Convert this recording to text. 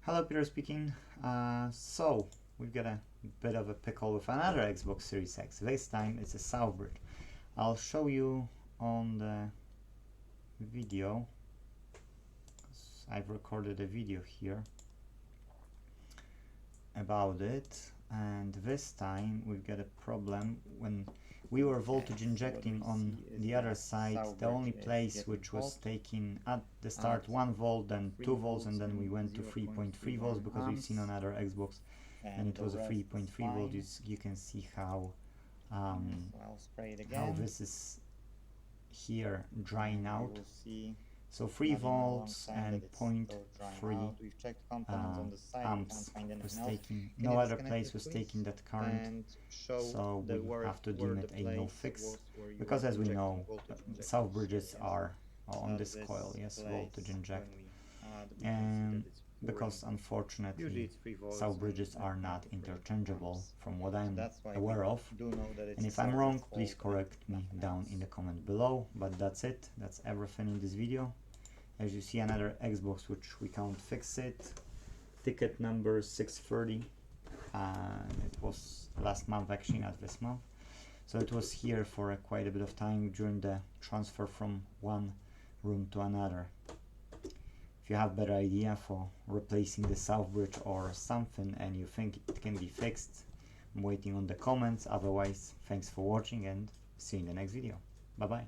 Hello, Peter speaking. So we've got a bit of a pickle with another Xbox Series X. This time it's a Southbridge. I'll show you on the video. I've recorded a video here about it, and this time we've got a problem. When we were voltage injecting on the other side, the only place which was taking at the start 1 volt, then 2 volts, and then we went to 3.3 volts because we've seen on other Xbox, and it was a 3.3 volts. You can see how this is here drying out. So 3 volts and 0.3 amps was taking, no other place was taking that current, so we have to deem it a no fix, because as we know, Southbridges are on this coil, yes, voltage inject, and because unfortunately Southbridges are not interchangeable from what I'm aware of, and if I'm wrong, please correct me down in the comment below. But that's it, that's everything in this video. As you see, another Xbox which we can't fix it, ticket number 630, it was last month, actually not this month, so it was here for quite a bit of time during the transfer from one room to another. If you have better idea for replacing the Southbridge or something and you think it can be fixed, I'm waiting on the comments. Otherwise, thanks for watching and see you in the next video. Bye bye.